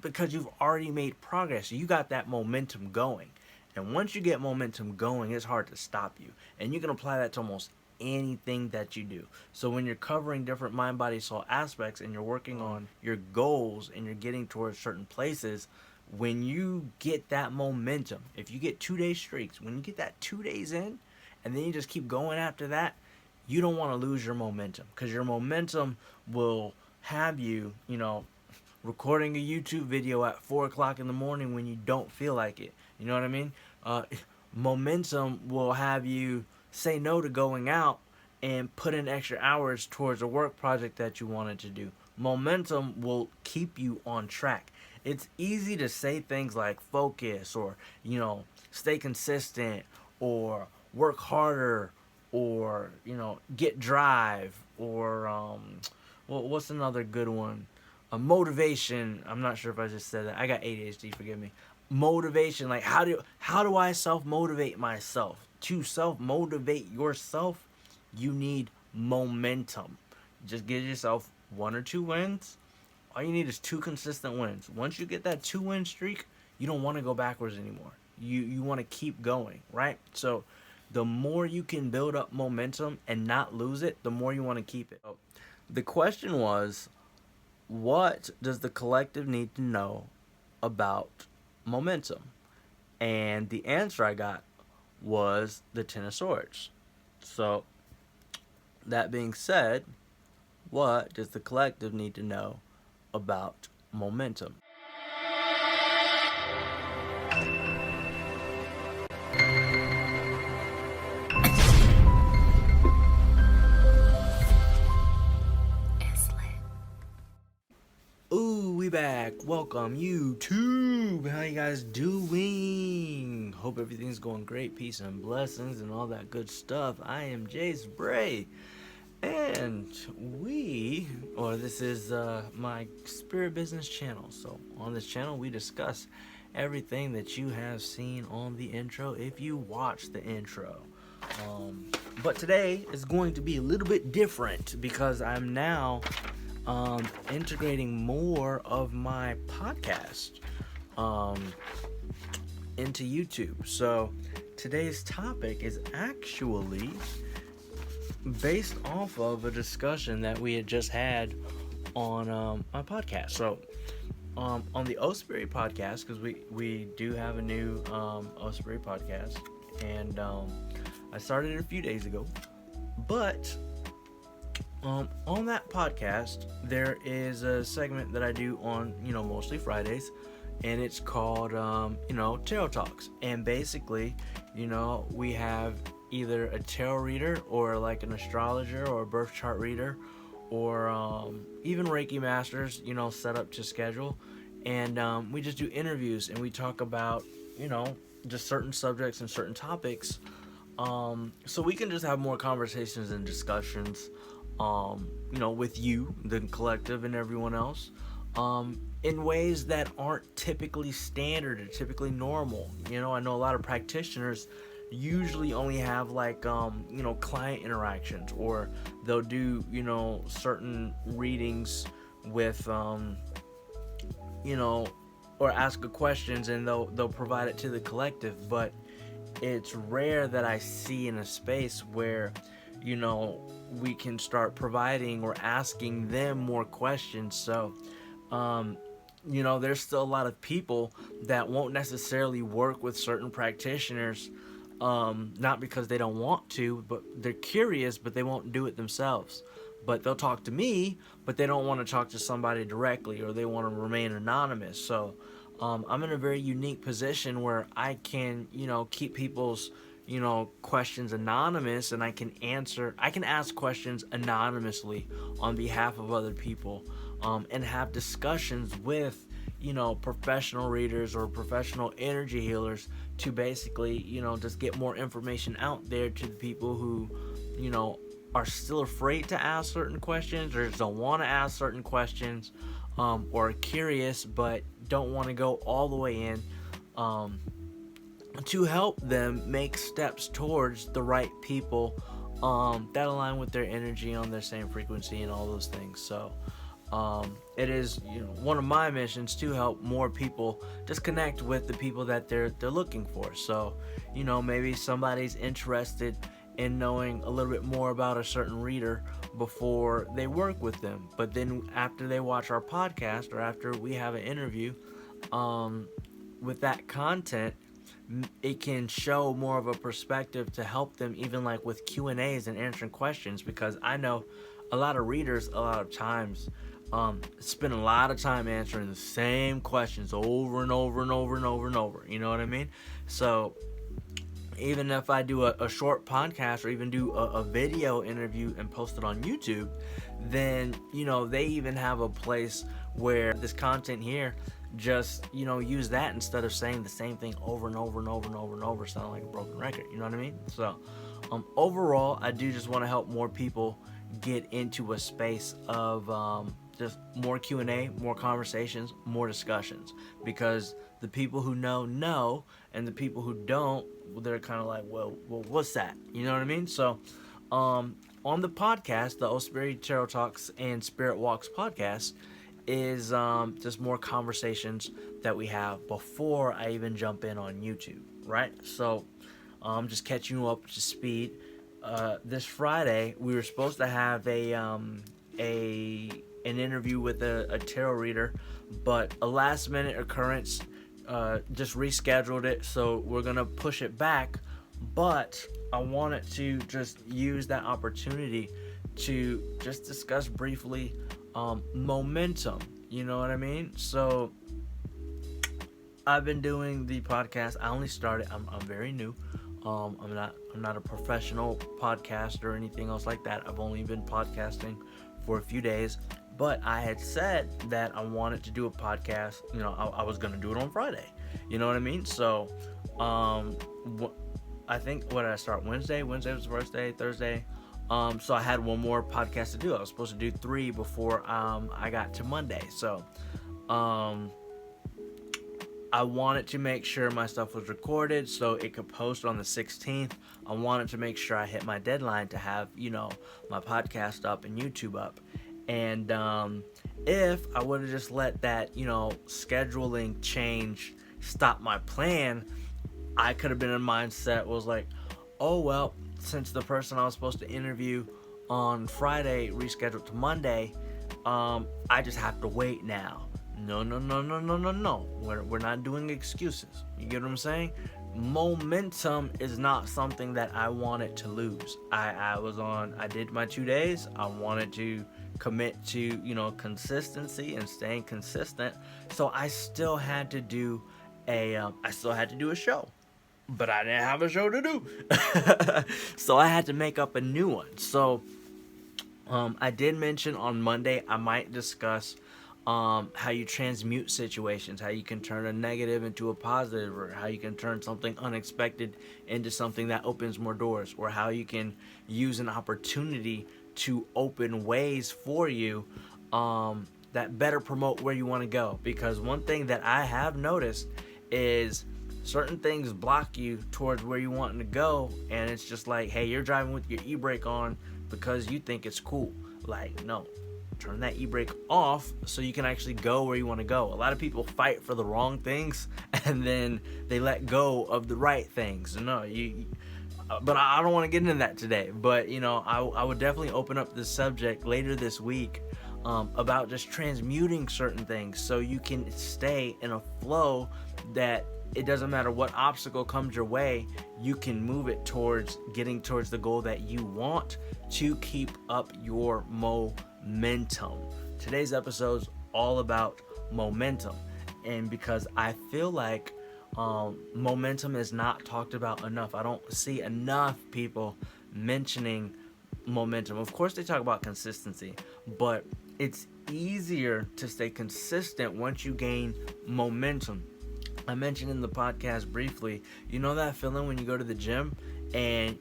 because you've already made progress. You got that momentum going. And once you get momentum going, it's hard to stop you. And you can apply that to almost anything that you do. So when you're covering different mind, body, soul aspects and you're working on your goals and you're getting towards certain places, when you get that momentum, if you get 2 day streaks, when you get that 2 days in and then you just keep going after that, you don't want to lose your momentum, because your momentum will have you, recording a YouTube video at 4 o'clock in the morning when you don't feel like it. You know what I mean? Uh, Momentum will have you say no to going out and put in extra hours towards a work project that you wanted to do. Momentum will keep you on track. It's easy to say things like focus, or, stay consistent, or work harder, or, get drive, or, what's another good one? A motivation. I'm not sure if I just said that. I got ADHD, forgive me. Motivation, like how do I self motivate myself? To self motivate yourself, you need momentum. Just give yourself 1 or 2 wins. All you need is 2 consistent wins. Once you get that 2 win streak, you don't want to go backwards anymore. You want to keep going, right? So the more you can build up momentum and not lose it, the more you want to keep it. So, the question was, what does the collective need to know about momentum? And the answer I got was the Ten of Swords. So, that being said, what does the collective need to know about momentum? Ooh, we back. Welcome, YouTube. How you guys doing? Hope everything's going great. Peace and blessings and all that good stuff. I am Jaes Breigh. And this is my spirit business channel. So on this channel, we discuss everything that you have seen on the intro if you watch the intro. But today is going to be a little bit different because I'm now integrating more of my podcast into YouTube. So today's topic is actually based off of a discussion that we had just had on my podcast. So on the Ospirii podcast, because we do have a new Ospirii podcast, and I started it a few days ago. But on that podcast, there is a segment that I do on, mostly Fridays, and it's called, Tarot Talks. And basically, we have either a tarot reader or like an astrologer or a birth chart reader, or even Reiki masters, set up to schedule. And we just do interviews and we talk about, just certain subjects and certain topics. So we can just have more conversations and discussions, with you, the collective, and everyone else, in ways that aren't typically standard or typically normal. I know a lot of practitioners usually only have like, client interactions, or they'll do, certain readings with, or ask questions, and they'll provide it to the collective. But it's rare that I see in a space where, we can start providing or asking them more questions. So, there's still a lot of people that won't necessarily work with certain practitioners, not because they don't want to, but they're curious, but they won't do it themselves. But they'll talk to me, but they don't want to talk to somebody directly, or they want to remain anonymous. So I'm in a very unique position where I can, keep people's, questions anonymous, and I can ask questions anonymously on behalf of other people, and have discussions with, professional readers or professional energy healers to basically, just get more information out there to the people who, are still afraid to ask certain questions, or just don't want to ask certain questions, or are curious but don't want to go all the way in, to help them make steps towards the right people that align with their energy, on their same frequency, and all those things. So It is, one of my missions to help more people just connect with the people that they're looking for. So, maybe somebody's interested in knowing a little bit more about a certain reader before they work with them. But then after they watch our podcast or after we have an interview, with that content, it can show more of a perspective to help them, even like with Q&As and answering questions, because I know a lot of readers a lot of times spend a lot of time answering the same questions over and over and over and over and over. You know what I mean? So even if I do a short podcast or even do a video interview and post it on YouTube, then, they even have a place where this content here just, use that instead of saying the same thing over and over and over and over and over, sounding like a broken record. You know what I mean? So overall, I do just want to help more people get into a space of just more Q&A, more conversations, more discussions, because the people who know, and the people who don't, they're kind of like, well, what's that? You know what I mean? So on the podcast, the Ospirii Tarot Talks and Spirit Walks podcast is just more conversations that we have before I even jump in on YouTube, right? So just catching you up to speed. This Friday, we were supposed to have an interview with a tarot reader, but a last minute occurrence just rescheduled it, so we're gonna push it back. But I wanted to just use that opportunity to just discuss briefly momentum. You know what I mean? So I've been doing the podcast. I only started. I'm very new. I'm not a professional podcaster or anything else like that. I've only been podcasting for a few days, but I had said that I wanted to do a podcast. I was gonna do it on Friday. You know what I mean? So, I think, what did I start? Wednesday? Wednesday was the first day. Thursday. So I had one more podcast to do. I was supposed to do 3 before I got to Monday. So, I wanted to make sure my stuff was recorded so it could post on the 16th. I wanted to make sure I hit my deadline to have, my podcast up and YouTube up. And if I would have just let that, scheduling change stop my plan, I could have been in a mindset was like, oh, well, since the person I was supposed to interview on Friday rescheduled to Monday, I just have to wait now. No. We're not doing excuses. You get what I'm saying? Momentum is not something that I wanted to lose. I did my 2 days. I wanted to commit to, consistency and staying consistent. So I still had to do a show. But I didn't have a show to do. So I had to make up a new one. So I did mention on Monday I might discuss how you transmute situations, how you can turn a negative into a positive, or how you can turn something unexpected into something that opens more doors, or how you can use an opportunity to open ways for you that better promote where you want to go. Because one thing that I have noticed is certain things block you towards where you want to go, and it's just like, hey, you're driving with your e-brake on because you think it's cool. Like, no, turn that e-brake off so you can actually go where you want to go. A lot of people fight for the wrong things and then they let go of the right things. No, but I don't want to get into that today. But I would definitely open up this subject later this week about just transmuting certain things so you can stay in a flow that it doesn't matter what obstacle comes your way, you can move it towards getting towards the goal that you want to keep up your momentum. Today's episode is all about momentum, and because I feel like momentum is not talked about enough. I don't see enough people mentioning momentum. Of course they talk about consistency, but it's easier to stay consistent once you gain momentum. I mentioned in the podcast briefly, that feeling when you go to the gym and,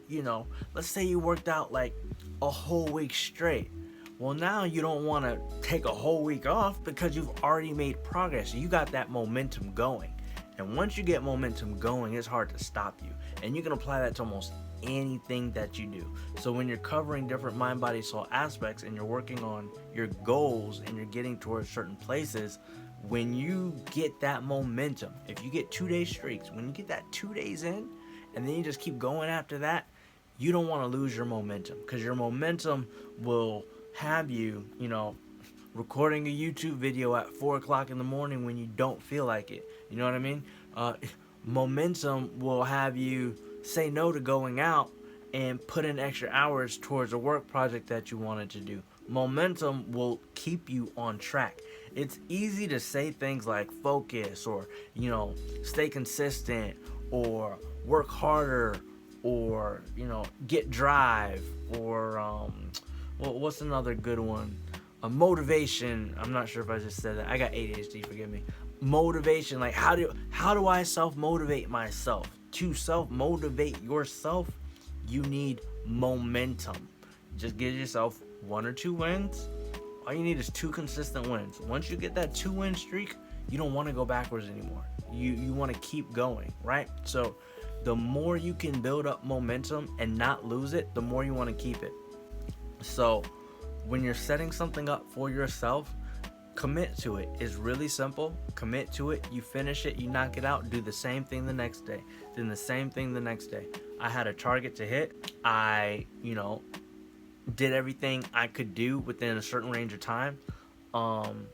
let's say you worked out like a whole week straight. Well, now you don't want to take a whole week off because you've already made progress. You got that momentum going. And once you get momentum going, it's hard to stop you. And you can apply that to almost anything that you do. So when you're covering different mind, body, soul aspects and you're working on your goals and you're getting towards certain places, when you get that momentum, if you get 2 day streaks, when you get that 2 days in and then you just keep going after that, you don't want to lose your momentum, because your momentum will have you, recording a YouTube video at 4 o'clock in the morning when you don't feel like it. You know what I mean? Momentum will have you say no to going out and put in extra hours towards a work project that you wanted to do. Momentum will keep you on track. It's easy to say things like focus, or, stay consistent, or work harder, or, get drive, or, what's another good one? Motivation. I'm not sure if I just said that. I got ADHD, forgive me. Motivation, like how do I self-motivate myself? To self-motivate yourself, you need momentum. Just give yourself 1 or 2 wins. All you need is 2 consistent wins. Once you get that 2-win streak, you don't want to go backwards anymore. You want to keep going, right? So the more you can build up momentum and not lose it, the more you want to keep it. So when you're setting something up for yourself, commit to it. It's really simple. Commit to it. You finish it. You knock it out. Do the same thing the next day. Then the same thing the next day. I had a target to hit. I, did everything I could do within a certain range of time. And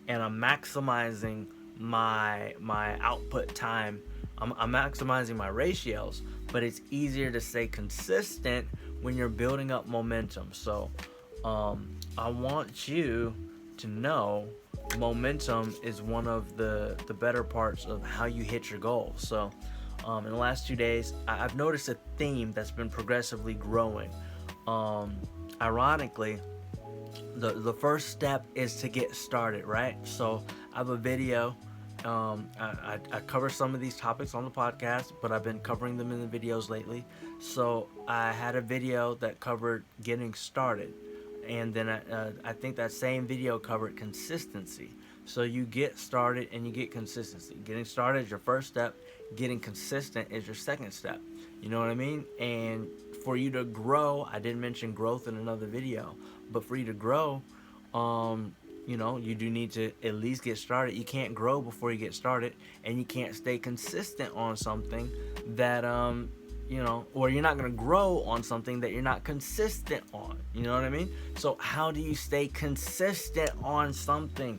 I'm maximizing my output time. I'm maximizing my ratios, but it's easier to stay consistent when you're building up momentum. So I want you to know momentum is one of the better parts of how you hit your goals. So in the last 2 days, I've noticed a theme that's been progressively growing. Ironically, the first step is to get started, right? So I have a video. I cover some of these topics on the podcast, but I've been covering them in the videos lately. So I had a video that covered getting started, and then I think that same video covered consistency. So you get started and you get consistency. Getting started is your first step. Getting consistent is your second step. You know what I mean? And for you to grow, I didn't mention growth in another video, but for you to grow, you do need to at least get started. You can't grow before you get started, and you can't stay consistent on something that, or you're not going to grow on something that you're not consistent on. You know what I mean? So how do you stay consistent on something?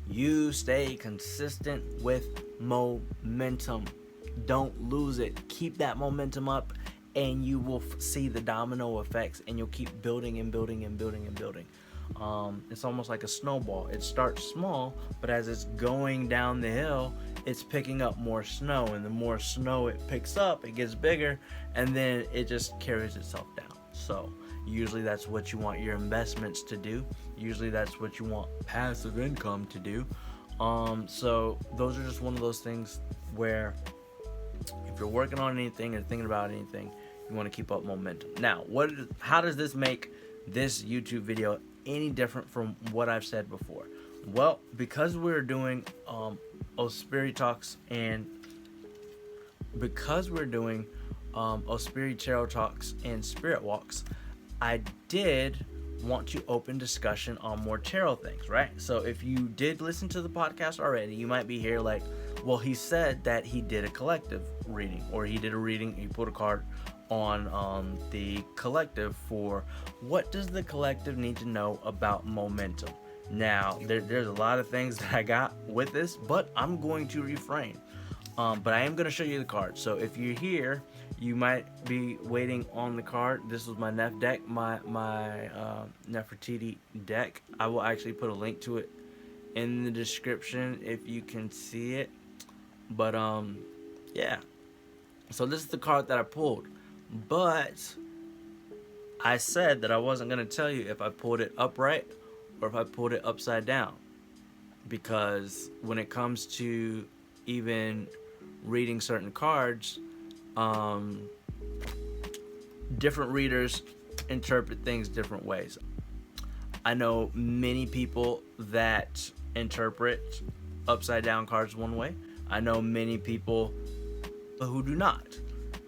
You stay consistent with momentum. Don't lose it. Keep that momentum up, and you will see the domino effects, and you'll keep building and building and building and building. It's almost like a snowball. It starts small, but as it's going down the hill, it's picking up more snow, and the more snow it picks up, it gets bigger, and then it just carries itself down. So usually that's what you want your investments to do. Usually that's what you want passive income to do. So those are just one of those things where if you're working on anything and thinking about anything, you want to keep up momentum. Now, how does this make this YouTube video any different from what I've said before? Well, because we're doing Ospirii talks, and because we're doing Ospirii tarot talks and spirit walks, I did want to open discussion on more tarot things, right? So if you did listen to the podcast already, you might be here like, well, he said that he did a collective reading, or he did a reading, he put a card on the collective for what does the collective need to know about momentum. Now, there's a lot of things that I got with this, but I'm going to refrain. But I am going to show you the card. So if you're here, you might be waiting on the card. This was my Nef deck, my Nefertiti deck. I will actually put a link to it in the description if you can see it. But yeah. So this is the card that I pulled. But I said that I wasn't going to tell you if I pulled it upright or if I pulled it upside down. Because when it comes to even reading certain cards, different readers interpret things different ways. I know many people that interpret upside down cards one way. I know many people who do not.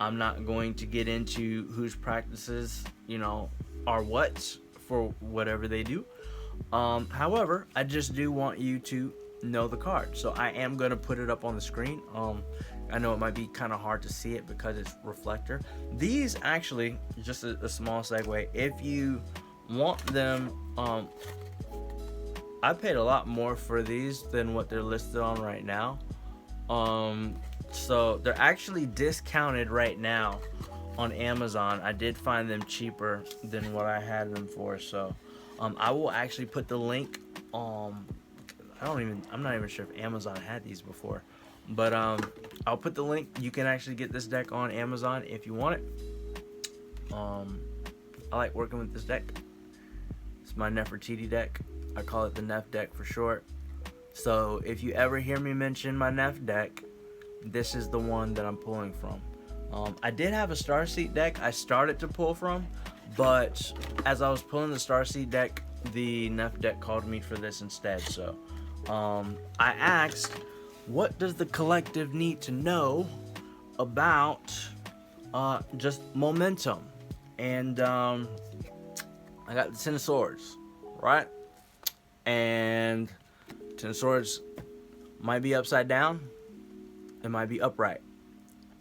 I'm not going to get into whose practices, are what for whatever they do. However, I just do want you to know the card. So I am going to put it up on the screen. I know it might be kind of hard to see it because it's reflector. These actually, just a small segue, if you want them, I paid a lot more for these than what they're listed on right now. So they're actually discounted right now on Amazon. I did find them cheaper than what I had them for. So I will actually put the link. I'm not even sure if Amazon had these before, but I'll put the link. You can actually get this deck on Amazon if you want it. I like working with this deck. It's my Nefertiti deck. I call it the Nef deck for short. So if you ever hear me mention my Nef deck, this is the one that I'm pulling from. I did have a Starseed deck I started to pull from, but as I was pulling the Starseed deck, the Nef deck called me for this instead. So I asked, what does the collective need to know about just momentum? And I got the Ten of Swords, right? And Ten of Swords might be upside down, it might be upright.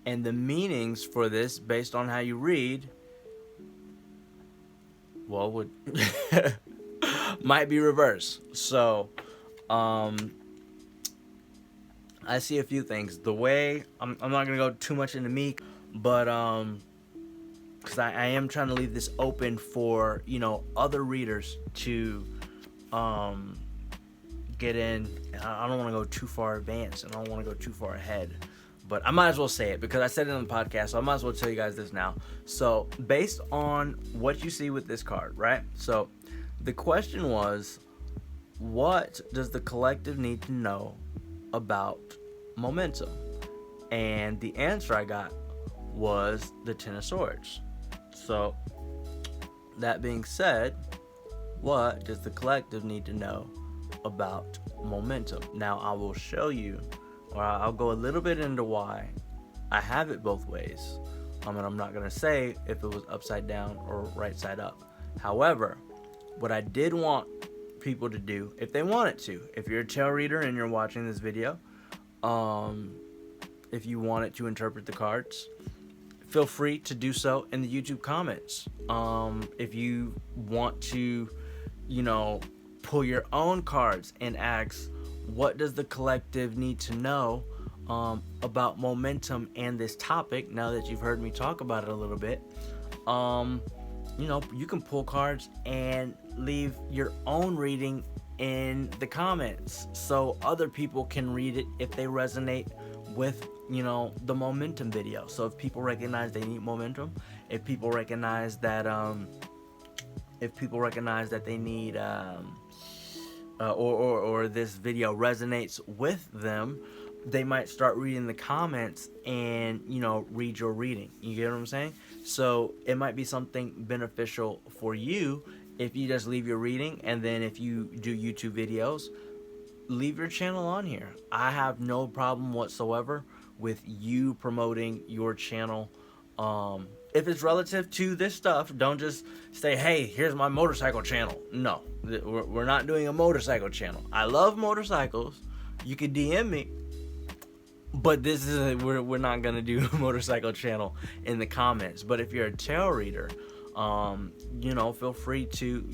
And the meanings for this, based on how you read, would might be reverse. So I see a few things. The way I'm not gonna go too much into me, but because I am trying to leave this open for other readers to get in. I don't want to go too far advanced, and I don't want to go too far ahead, but I might as well say it because I said it on the podcast, so I might as well tell you guys this now. So based on what you see with this card, right? So the question was, what does the collective need to know about momentum? And the answer I got was the Ten of Swords. So that being said, what does the collective need to know about momentum? Now I will show you, or I'll go a little bit into why I have it both ways. And I'm not going to say if it was upside down or right side up. However, what I did want people to do, if they wanted to, if you're a tarot reader and you're watching this video, if you wanted to interpret the cards, feel free to do so in the YouTube comments. If you want to, pull your own cards and ask, what does the collective need to know about momentum and this topic, now that you've heard me talk about it a little bit, you can pull cards and leave your own reading in the comments so other people can read it if they resonate with the momentum video. So if people recognize they need momentum, if people recognize that they need or this video resonates with them, they might start reading the comments and read your reading. You get what I'm saying? So it might be something beneficial for you if you just leave your reading, and then if you do YouTube videos, leave your channel on here. I have no problem whatsoever with you promoting your channel. If it's relative to this stuff, don't just say, hey, here's my motorcycle channel. No, we're not doing a motorcycle channel. I love motorcycles. You can DM me, but we're not gonna do a motorcycle channel in the comments. But if you're a tarot reader, feel free to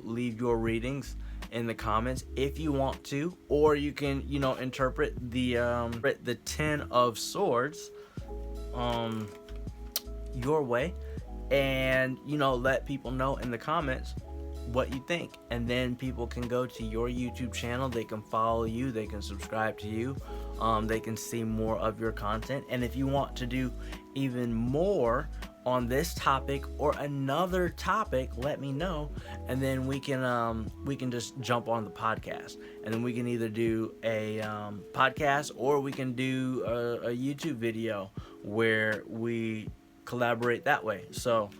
leave your readings in the comments if you want to, or you can interpret the Ten of Swords your way, and let people know in the comments what you think, and then people can go to your YouTube channel, they can follow you, they can subscribe to you, they can see more of your content. And if you want to do even more on this topic or another topic, let me know, and then we can just jump on the podcast, and then we can either do a podcast, or we can do a YouTube video where we collaborate that way. So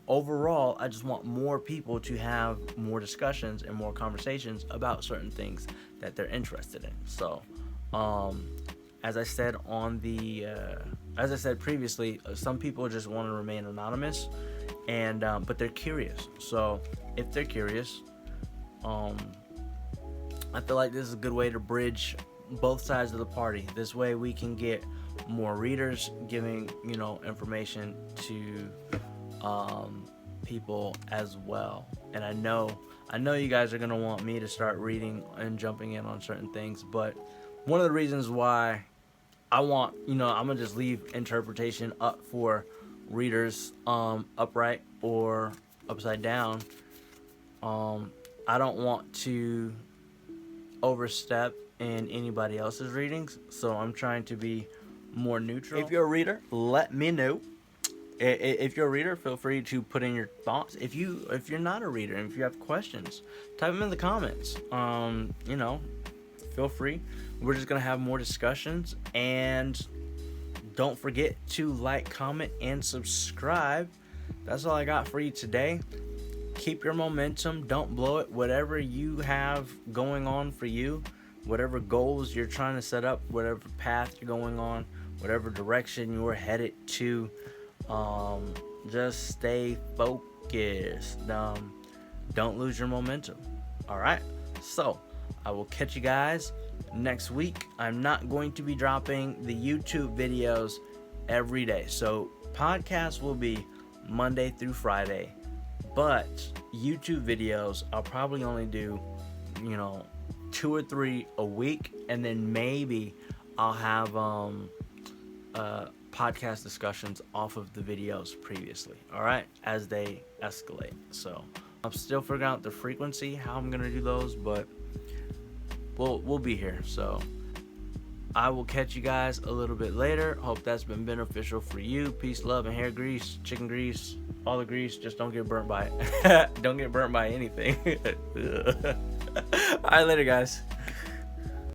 overall, I just want more people to have more discussions and more conversations about certain things that they're interested in. So as I said previously, some people just want to remain anonymous, and but they're curious. So if they're curious, I feel like this is a good way to bridge both sides of the party. This way we can get more readers giving, information to people as well. And I know you guys are going to want me to start reading and jumping in on certain things, but one of the reasons why I want, I'm going to just leave interpretation up for readers, upright or upside down. I don't want to overstep in anybody else's readings, so I'm trying to be more neutral. If you're a reader, let me know. If you're a reader, feel free to put in your thoughts. If you're not a reader and if you have questions, type them in the comments. Feel free. We're just gonna have more discussions, and don't forget to like, comment, and subscribe. That's all I got for you today. Keep your momentum. Don't blow it. Whatever you have going on for you, whatever goals you're trying to set up, whatever path you're going on, whatever direction you're headed to, just stay focused. Don't lose your momentum. All right. So I will catch you guys next week. I'm not going to be dropping the YouTube videos every day. So podcasts will be Monday through Friday, but YouTube videos I'll probably only do, 2 or 3 a week, and then maybe I'll have podcast discussions off of the videos previously, all right, as they escalate. So I'm still figuring out the frequency, how I'm gonna do those, but we'll be here. So I will catch you guys a little bit later. Hope that's been beneficial for you. Peace, love, and hair grease, chicken grease, all the grease. Just don't get burnt by it. Don't get burnt by anything. All right, later, guys.